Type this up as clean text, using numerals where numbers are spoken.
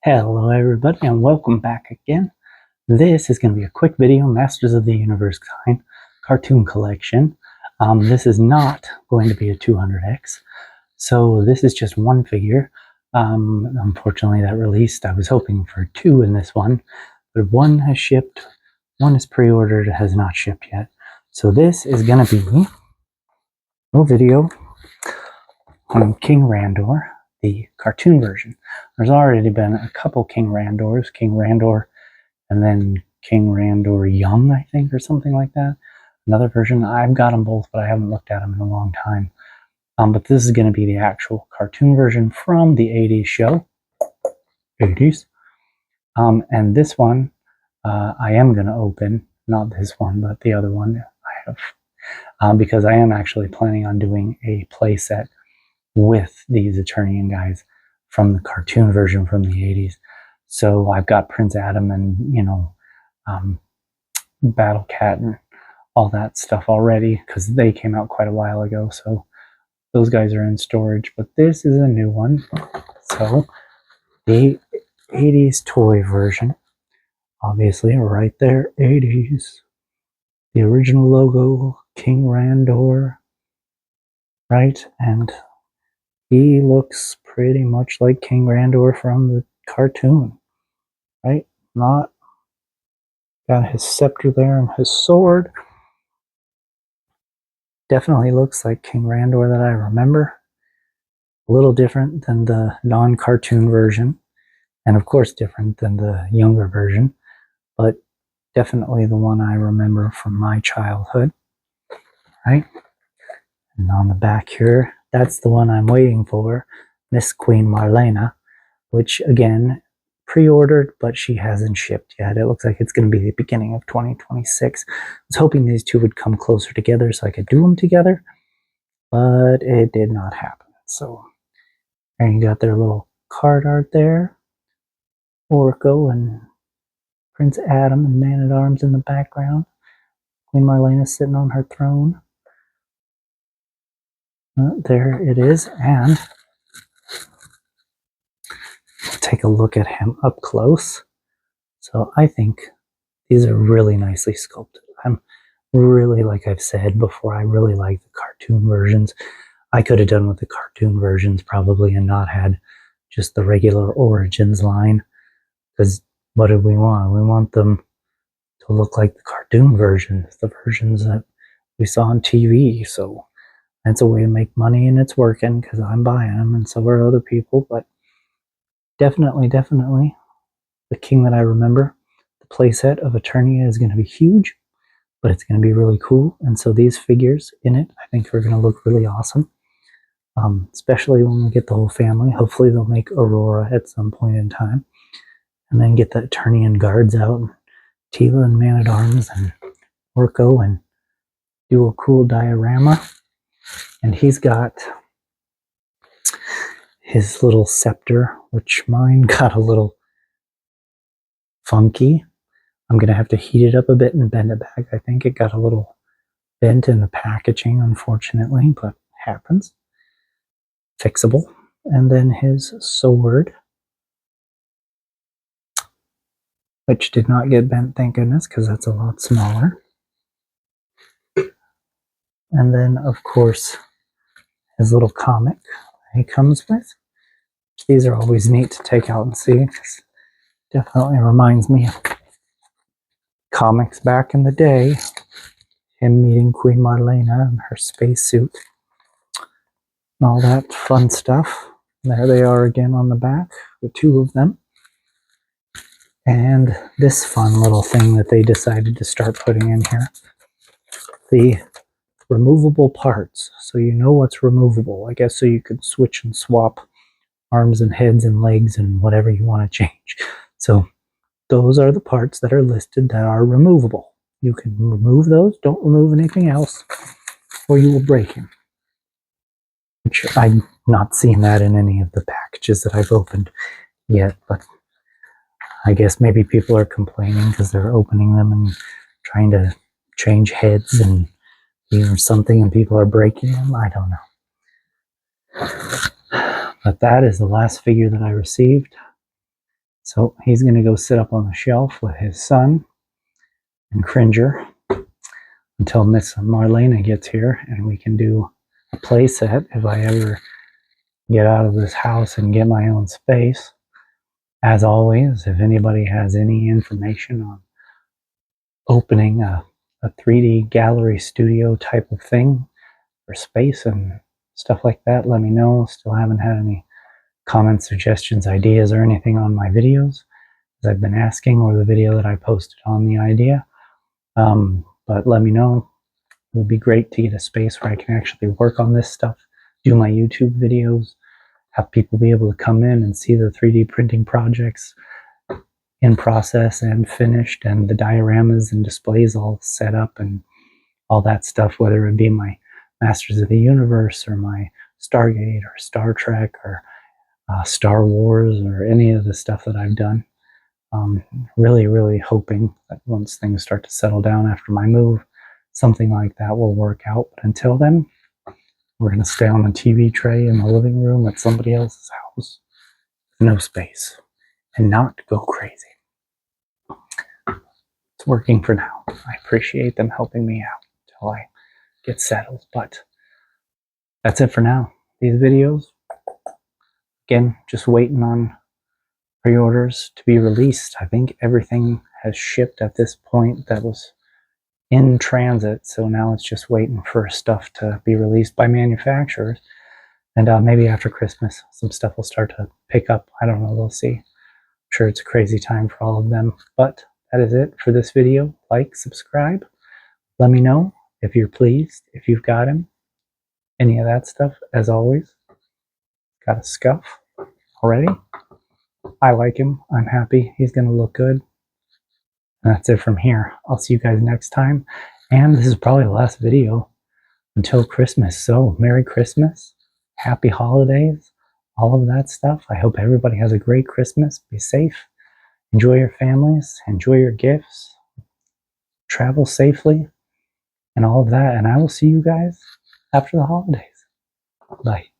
Hello everybody and welcome back again. This is going to be a quick video, Masters of the Universe kind cartoon collection. This is not going to be a 200X, so this is just one figure. Unfortunately that released, I was hoping for two in this one, but one has shipped, one is pre-ordered, has not shipped yet. So this is going to be a video on King Randor, the cartoon version. There's already been a couple King Randors, King Randor and then King Randor Young, I think, or something like that. Another version. I've got them both, but I haven't looked at them in a long time. But this is going to be the actual cartoon version from the 80s show. 80s. And this one, I am going to open, not this one, but the other one I have, because I am actually planning on doing a play set with these Eternian guys from the cartoon version from the 80s. So I've got Prince Adam and, Battle Cat and all that stuff already, because they came out quite a while ago. So those guys are in storage, but this is a new one. So the 80s toy version, obviously right there, 80s. The original logo, King Randor, right? And he looks pretty much like King Randor from the cartoon, right? Not got his scepter there and his sword. Definitely looks like King Randor that I remember. A little different than the non-cartoon version, and of course different than the younger version, but definitely the one I remember from my childhood, right? And on the back here, that's the one I'm waiting for, Miss Queen Marlena, which again, pre-ordered, but she hasn't shipped yet. It looks like it's going to be the beginning of 2026. I was hoping these two would come closer together so I could do them together, but it did not happen. So there you got their little card art there. Orko and Prince Adam and Man-at-Arms in the background. Queen Marlena sitting on her throne. There it is, and take a look at him up close. So I think these are really nicely sculpted. I'm really, like I've said before, I really like the cartoon versions. I could have done with the cartoon versions probably and not had just the regular Origins line, because what did we want? We want them to look like the cartoon versions, the versions that we saw on TV. So that's a way to make money, and it's working because I'm buying them and so are other people. But definitely the King that I remember. The playset of Eternia is going to be huge, but it's going to be really cool. And so these figures in it, I think, are going to look really awesome, especially when we get the whole family. Hopefully they'll make Aurora at some point in time, and then get the Eternian guards out, and Tila and Man-at-Arms and Orko, and do a cool diorama. And he's got his little scepter, which mine got a little funky. I'm going to have to heat it up a bit and bend it back. I think it got a little bent in the packaging, unfortunately, but happens. Fixable. And then his sword, which did not get bent, thank goodness, because that's a lot smaller. And then, of course, his little comic he comes with. These are always neat to take out and see. Definitely reminds me of comics back in the day. Him meeting Queen Marlena in her spacesuit and all that fun stuff. There they are again on the back, the two of them. And this fun little thing that they decided to start putting in here. The removable parts. So you know what's removable, I guess, so you could switch and swap arms and heads and legs and whatever you want to change. So those are the parts that are listed that are removable. You can remove those. Don't remove anything else, or you will break him. Which I've not seen that in any of the packages that I've opened yet, but I guess maybe people are complaining because they're opening them and trying to change heads and or something, and people are breaking them. I don't know. But that is the last figure that I received. So he's going to go sit up on the shelf with his son and Cringer until Miss Marlena gets here and we can do a play set if I ever get out of this house and get my own space. As always, if anybody has any information on opening a 3D gallery studio type of thing for space and stuff like that, let me know. Still haven't had any comments, suggestions, ideas, or anything on my videos as I've been asking, or the video that I posted on the idea. But let me know. It would be great to get a space where I can actually work on this stuff, do my YouTube videos, have people be able to come in and see the 3D printing projects in process and finished, and the dioramas and displays all set up and all that stuff, whether it be my Masters of the Universe or my Stargate or Star Trek or Star Wars or any of the stuff that I've done. Really, really hoping that once things start to settle down after my move, something like that will work out. But until then, we're going to stay on the TV tray in the living room at somebody else's house. No space. And not go crazy. It's working for now. I appreciate them helping me out until I get settled. But that's it for now. These videos, again, just waiting on pre-orders to be released. I think everything has shipped at this point that was in transit, so now it's just waiting for stuff to be released by manufacturers, and maybe after Christmas some stuff will start to pick up. I don't know, we'll see. I'm sure it's a crazy time for all of them, but that is it for this video. Like, subscribe, let me know if you're pleased, if you've got him, any of that stuff. As always, got a scuff already. I like him, I'm happy, he's gonna look good. And that's it from here. I'll see you guys next time. And this is probably the last video until Christmas. So Merry Christmas, Happy Holidays, all of that stuff. I hope everybody has a great Christmas. Be safe. Enjoy your families. Enjoy your gifts. Travel safely and all of that. And I will see you guys after the holidays. Bye.